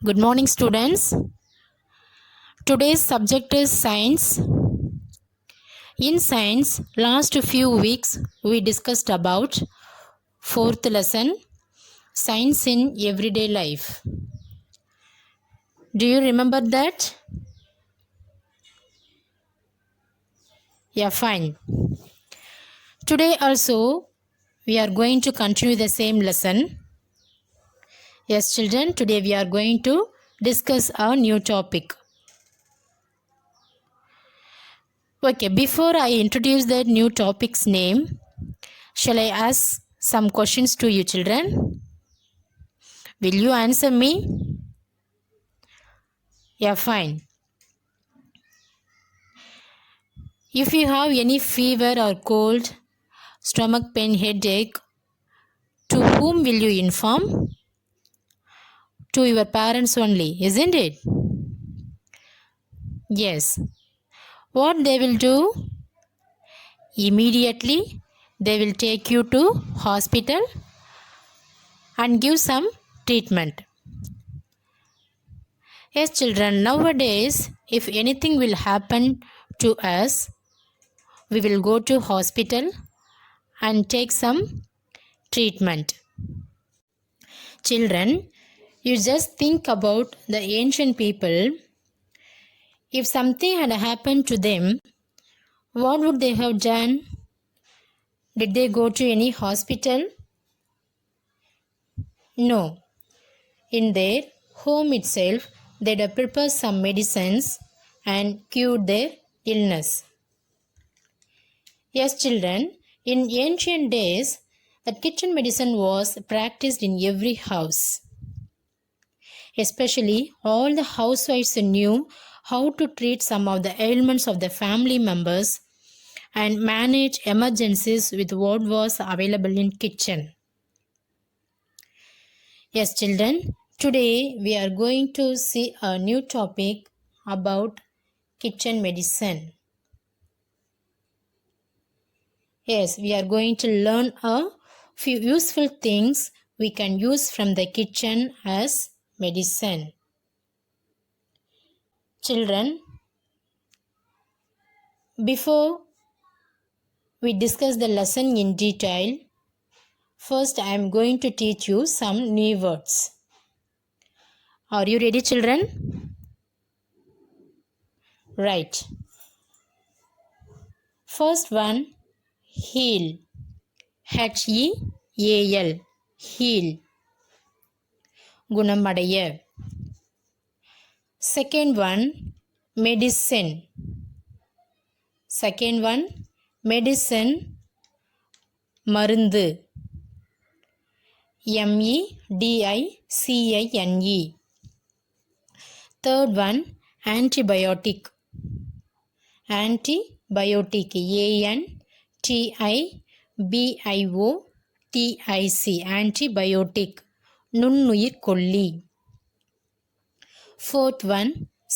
Good morning, students. Today's subject is science. In science, last few weeks we discussed about fourth lesson, science in everyday life. Do you remember that? Yeah, fine. Today also we are going to continue the same lesson. Yes, children, today we are going to discuss a new topic. Okay, before I introduce the new topic's name, shall I ask some questions to you, children? Will you answer me? Yeah, fine. If you have any fever or cold, stomach pain, headache, to whom will you inform? To your parents only, isn't it? Yes. What they will do? Immediately, they will take you to hospital and give some treatment. Yes, children, nowadays, if anything will happen to us, we will go to hospital and take some treatment. Children, you just think about the ancient people. If something had happened to them, what would they have done? Did they go to any hospital? No. In their home itself, they'd have prepared some medicines and cured their illness. Yes, children, in ancient days, that kitchen medicine was practiced in every house. Especially, all the housewives knew how to treat some of the ailments of the family members and manage emergencies with what was available in kitchen. Yes, children, today we are going to see a new topic about kitchen medicine. Yes, we are going to learn a few useful things we can use from the kitchen as medicine. Children, before we discuss the lesson in detail, first I am going to teach you some new words. Are you ready, children? Right. First one, heal. H-E-A-L. Heal. Gunamadaya. Second one, medicine. Second one, medicine. Marundu. M-E-D-I-C-I-N-E. Third one, antibiotic. Antibiotic. A-N-T-I-B-I-O-T-I-C. Antibiotic. நுண்ணுயிர் கொல்லி. Fourth one,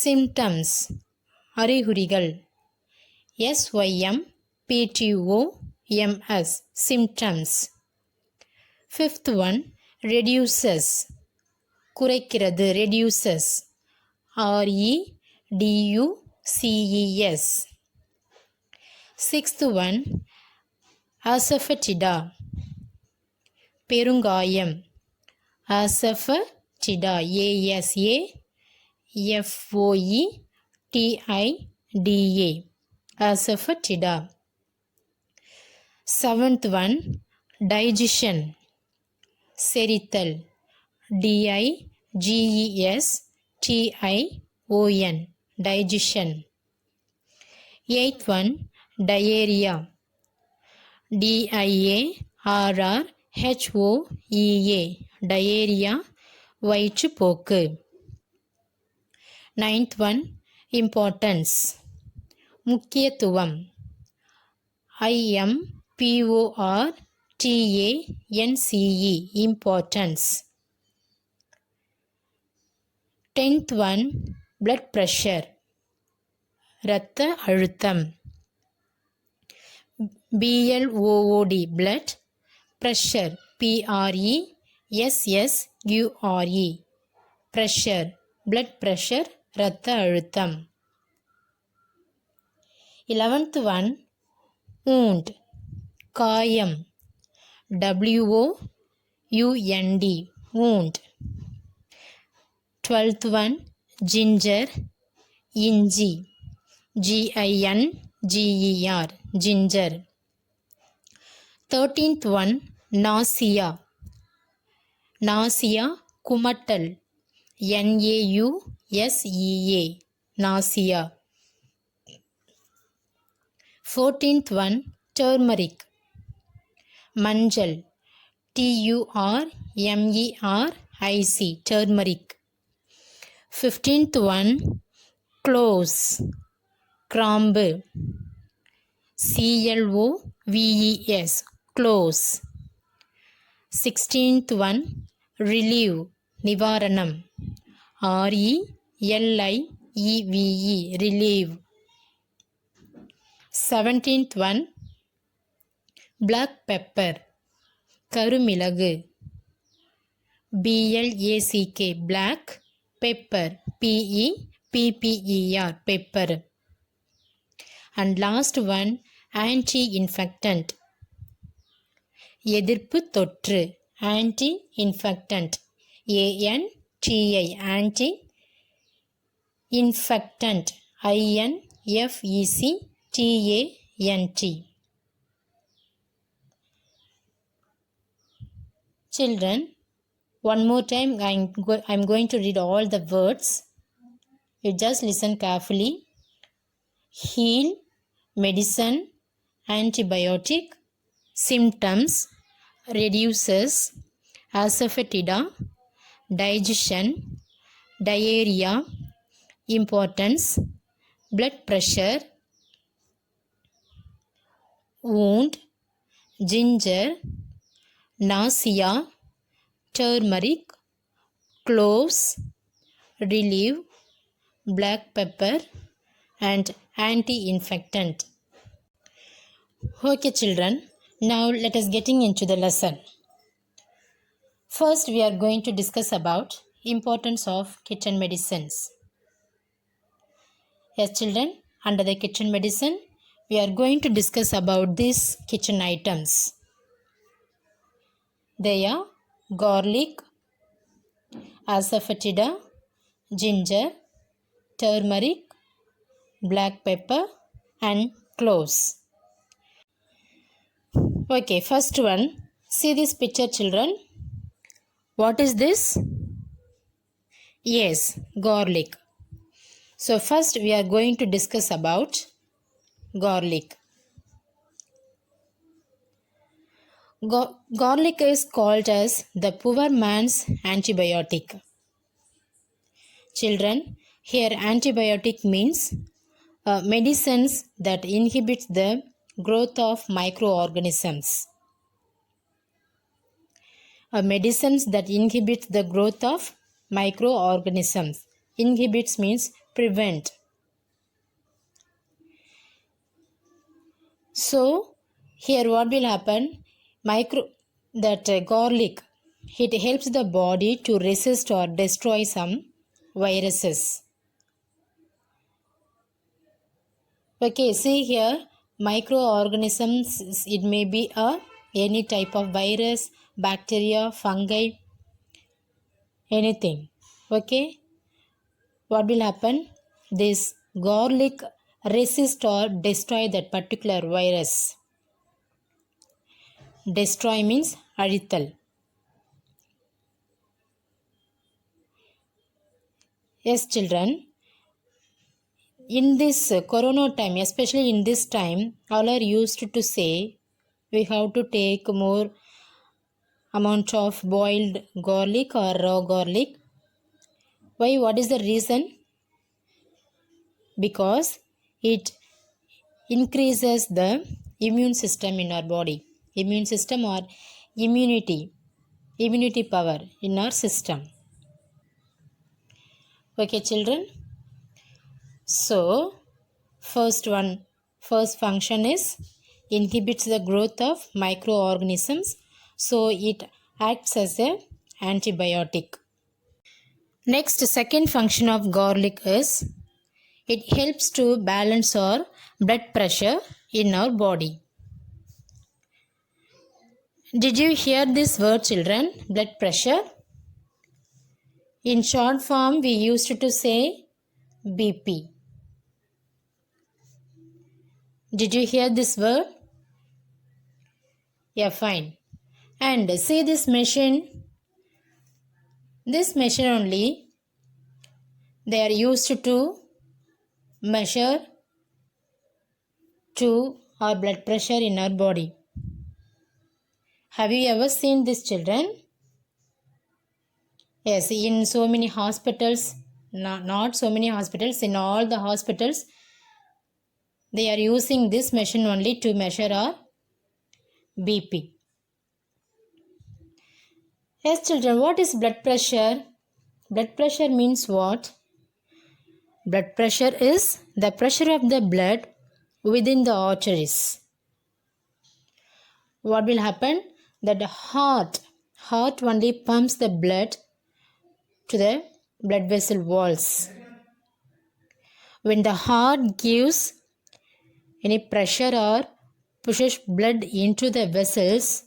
symptoms. அறிகுறிகள். S-Y-M-P-T-O-M-S. Symptoms. Fifth one, reduces. குறைக்கிறது. Reduces. R-E-D-U-C-E-S. Sixth one, asafoetida. பெருங்காயம். asafoetida. A-S-A-F-O-E-T-I-D-A. asafoetida. Seventh one, digestion. செரித்தல். D-I-G-E-S-T-I-O-N. digestion. Eighth one, diarrhea. D-I-A-R-R-H-O-E-A. diarrhea. வயிற்றுப்போக்கு. Ninth one, importance. முக்கியத்துவம். I-M-P-O-R-T-A-N-C-E. Importance. Tenth one, blood pressure. இரத்த அழுத்தம். B-L-O-O-D. blood pressure. P-R-E-S-S-U-R-E. pressure, blood pressure, இரத்த அழுத்தம். 11th one, wound, காயம், WOUND, wound. 12th one, ginger, இஞ்சி, GINGER, ginger. 13th one, nausea, குமட்டல், NAUSEA, nausea. 14th one, turmeric, மஞ்சள், TURMERIC, turmeric. 15th one, cloves, கிராம்பு, CLOVES, cloves. 16th one, relieve, நிவாரணம், RELIEVE, relieve. 17th one, black pepper, கருமிளகு, BLACK, black pepper, PEPPER, pepper. And last one, anti-infectant, எதிர்ப்பு தொற்று, anti-infectant, ANTI, anti-infectant, INFECTANT. Children, one more time I'm going to read all the words. You just listen carefully. Heal, medicine, antibiotic, symptoms, reduces, asafoetida, digestion, diarrhea, importance, blood pressure, wound, ginger, nausea, turmeric, cloves, relieve, black pepper, and anti-infectant. Okay children, now let us getting into the lesson. First we are going to discuss about importance of kitchen medicines. Yes children, under the kitchen medicine we are going to discuss about these kitchen items. They are garlic, asafoetida, ginger, turmeric, black pepper, and cloves. Okay, first one, see this picture children. What is this? Yes, garlic. So first we are going to discuss about garlic. Garlic is called as the poor man's antibiotic. Children, here antibiotic means medicines that inhibit the growth of microorganisms. Medicines that inhibit the growth of microorganisms. Inhibits means prevent. So here what will happen? Garlic, it helps the body to resist or destroy some viruses. Okay, see here, microorganisms, it may be any type of virus, bacteria, fungi, anything. Okay, what will happen? This garlic resist or destroy that particular virus. Destroy means அழித்தல். Yes children, in this corona time, especially in this time, all are used to say we have to take more amount of boiled garlic or raw garlic. Why? What is the reason? Because it increases the immune system in our body. Immune system or immunity power in our system. Okay children, so first function is inhibits the growth of microorganisms, so it acts as a antibiotic. Next, second function of garlic is it helps to balance our blood pressure in our body. Did you hear this word, children? Blood pressure. In short form, we used to say BP. Did you hear this word? Yeah, fine. And see this machine. This machine only, they are used to measure to our blood pressure in our body. Have you ever seen this, children? Yes, in so many hospitals, not so many hospitals, in all the hospitals, they are using this machine only to measure our BP. Yes, children, what is blood pressure? Blood pressure means what? Blood pressure is the pressure of the blood within the arteries. What will happen? That the heart only pumps the blood to the blood vessel walls. When the heart gives any pressure or pushes blood into the vessels,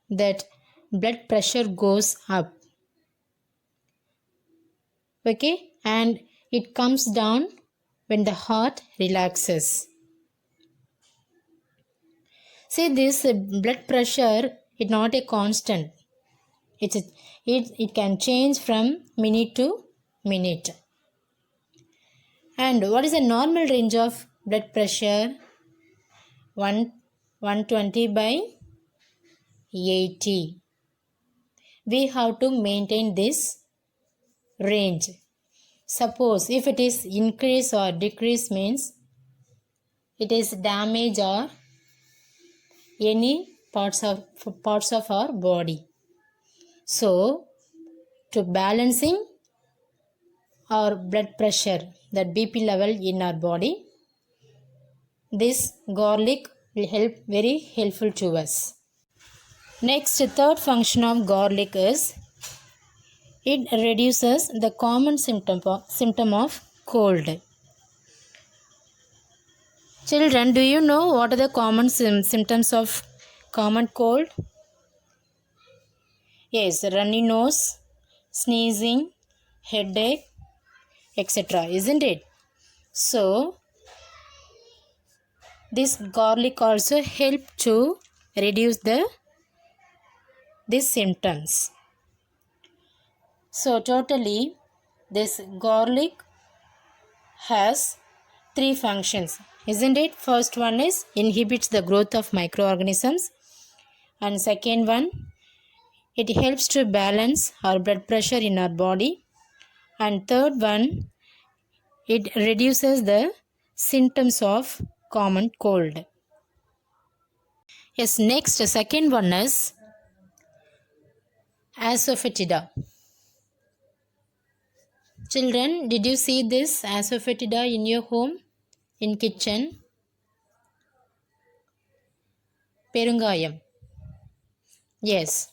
that blood pressure goes up. Okay, and it comes down when the heart relaxes. See, this blood pressure is not a constant. It can change from minute to minute. And what is the normal range of blood pressure? 120 by 80. We have to maintain this range. Suppose if it is increase or decrease means it is damage or any parts of our body. So to balancing our blood pressure, that BP level in our body, this garlic will help very helpful to us. Next, third function of garlic is it reduces the common symptom of cold. Children, do you know what are the common symptoms of common cold? Yes, runny nose, sneezing, headache, etc. Isn't it? So, this garlic also help to reduce these symptoms. So, totally, this garlic has three functions, isn't it? First one is inhibits the growth of microorganisms, and second one, it helps to balance our blood pressure in our body, and third one, it reduces the symptoms of common cold. Yes, next, second one is asafoetida. Children, did you see this asafoetida in your home, in kitchen? Perungayam. Yes.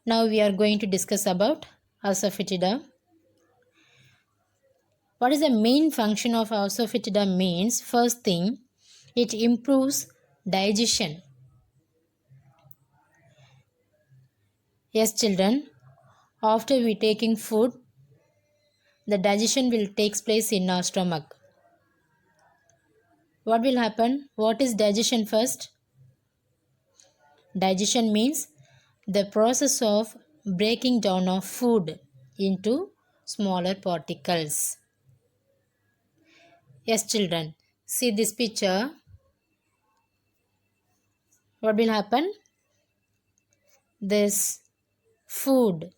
Now we are going to discuss about asafoetida. What is the main function of asafoetida means? First thing, it improves digestion. Yes, children, after we taking food, the digestion will take place in our stomach. What will happen? What is digestion first? Digestion means the process of breaking down of food into smaller particles. Yes, children, see this picture. What will happen? This food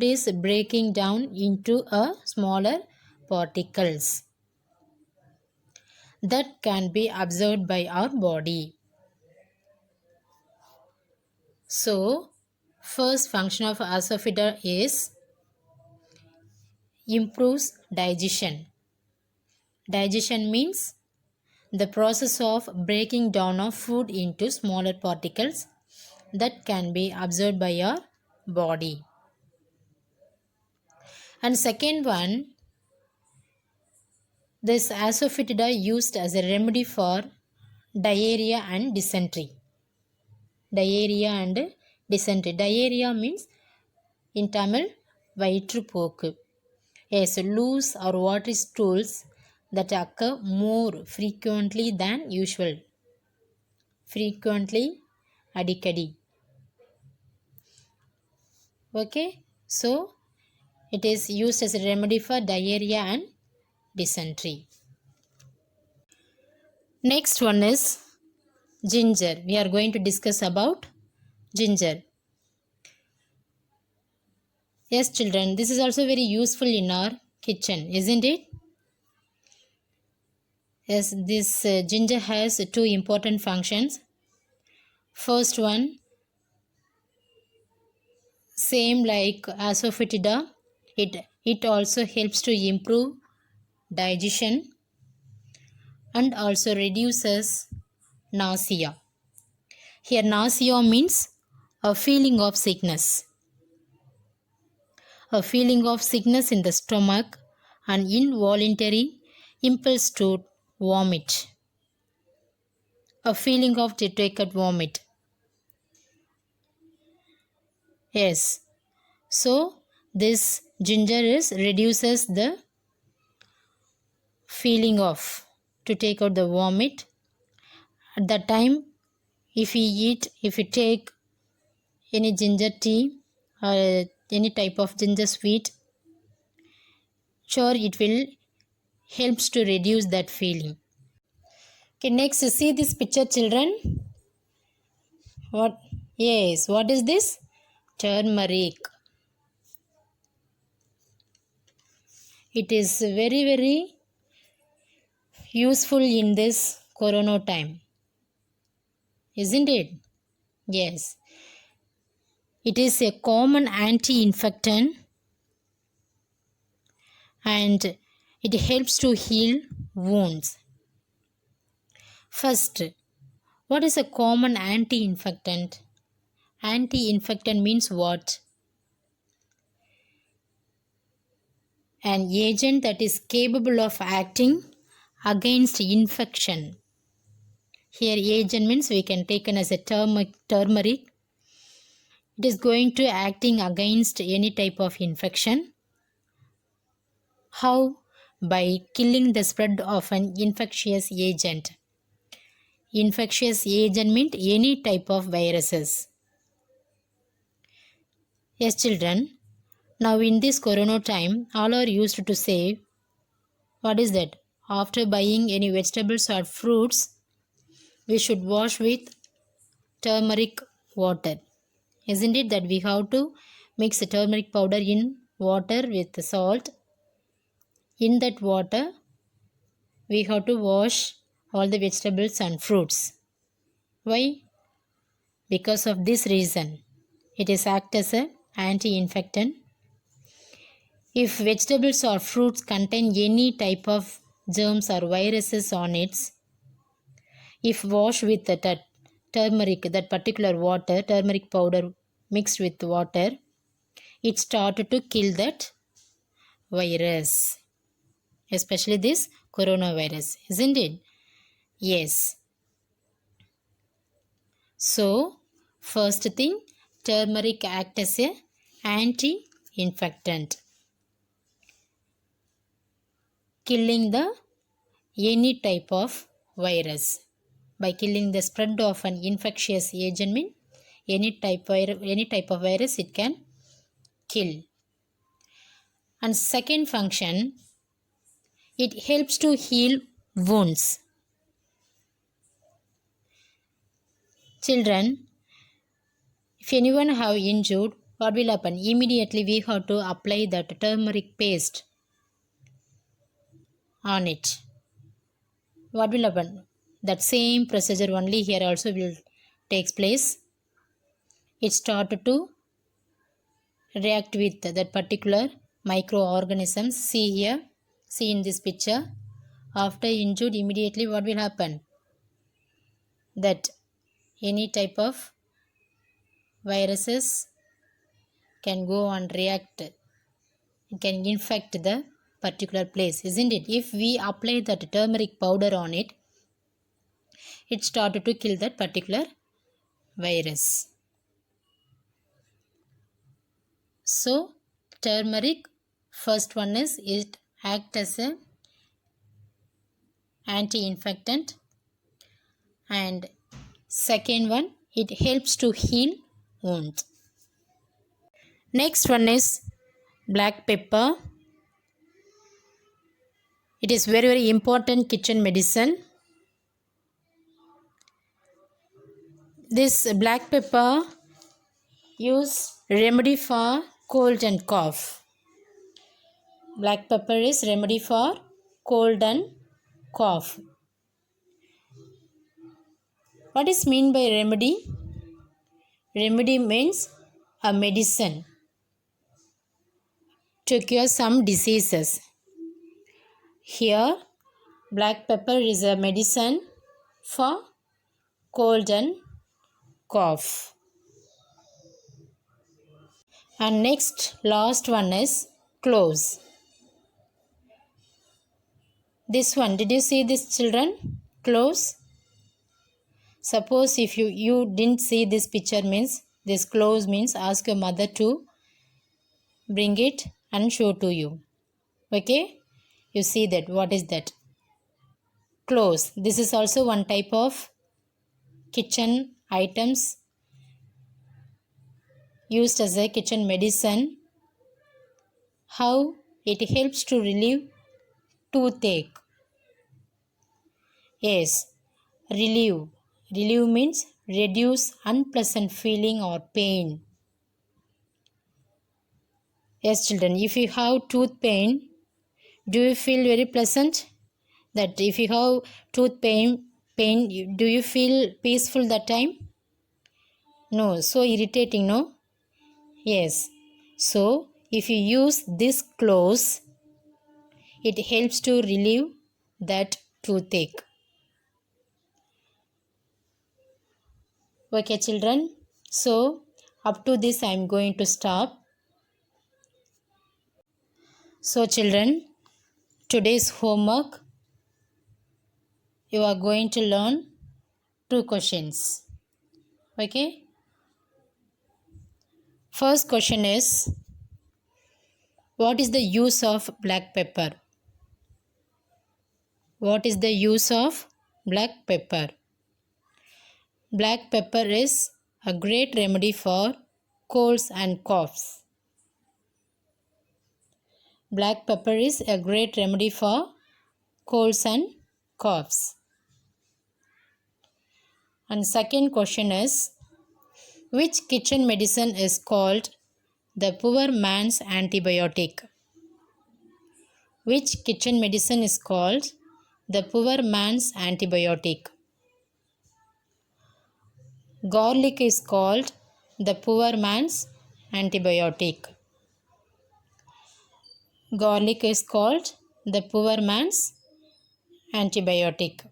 is breaking down into a smaller particles that can be absorbed by our body. So, first function of asafoetida is improves digestion. Digestion means the process of breaking down of food into smaller particles that can be absorbed by our body. And second one, this asafoetida used as a remedy for diarrhea and dysentery. Diarrhea and dysentery. Diarrhea means in Tamil வயிற்றுப்போக்கு. Yes, loose or watery stools that occur more frequently than usual. Frequently, அடிக்கடி. Okay, so it is used as a remedy for diarrhea and dysentery. Next one is ginger. We are going to discuss about ginger. Yes, children, this is also very useful in our kitchen, isn't it? Yes, this ginger has two important functions. First one, same like asafoetida, it also helps to improve digestion and also reduces nausea. Here nausea means a feeling of sickness. A feeling of sickness in the stomach and involuntary impulse to vomit. A feeling of to take a vomit. Yes. So this ginger is reduces the feeling of to take out the vomit. At that time, if we take any ginger tea or any type of ginger sweet, sure it will helps to reduce that feeling. Okay, next see this picture, children. What? Yes, what is this? Turmeric. It is very useful in this corona time, isn't it? Yes. It is a common anti-infectant and it helps to heal wounds. First, what is a common anti-infectant? Anti-infectant means what? An agent that is capable of acting against infection. Here agent means we can take it as a turmeric. It is going to acting against any type of infection. How? By killing the spread of an infectious agent. Infectious agent means any type of viruses. Yes, children. Now in this corona time, all are used to say, what is that? After buying any vegetables or fruits, we should wash with turmeric water. Isn't it that we have to mix turmeric powder in water with salt? In that water, we have to wash all the vegetables and fruits. Why? Because of this reason. It is act as an anti-infectant. If vegetables or fruits contain any type of germs or viruses on it, if washed with that turmeric, that particular water, turmeric powder mixed with water, it started to kill that virus, especially this coronavirus, isn't it? Yes. So first thing, turmeric acts as a anti-infectant, killing the any type of virus. By killing the spread of an infectious agent mean any type of virus it can kill. And second function, it helps to heal wounds. Children, if anyone have injured, what will happen? Immediately we have to apply that turmeric paste on it. What will happen? That same procedure only here also will takes place. It started to react with that particular microorganisms. See here, see in this picture. After injured, immediately what will happen? That any type of viruses can go and react can infect the particular place, isn't it? If we apply that turmeric powder on it, it started to kill that particular virus. So turmeric, first one is it acts as a anti-infectant, and second one, it helps to heal wounds. Next one is black pepper. It is very important kitchen medicine. This black pepper use remedy for cold and cough. Black pepper is remedy for cold and cough. What is mean by remedy? Remedy means a medicine to cure some diseases. Here, black pepper is a medicine for cold and cough. And next, last one is cloves. This one, did you see this, children? Cloves. Suppose if you didn't see this picture, means this cloves means ask your mother to bring it and show to you. Okay? You see that. What is that? Cloves. This is also one type of kitchen items used as a kitchen medicine. How it helps to relieve toothache. Yes, relieve. Relieve means reduce unpleasant feeling or pain. Yes, children, if you have tooth pain, do you feel very pleasant? That if you have tooth pain, do you feel peaceful that time? No, so irritating, no? Yes. So, if you use this cloves, it helps to relieve that toothache. Okay, children. So, up to this I am going to stop. So, children, today's homework, you are going to learn 2 questions. Okay? First question is, what is the use of black pepper? What is the use of black pepper? Black pepper is a great remedy for colds and coughs. Black pepper is a great remedy for colds and coughs. And second question is, which kitchen medicine is called the poor man's antibiotic? Which kitchen medicine is called the poor man's antibiotic? Garlic is called the poor man's antibiotic. Garlic is called the poor man's antibiotic.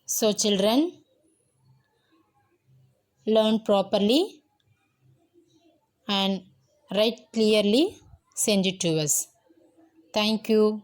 So, children, learn properly and write clearly, send it to us. Thank you.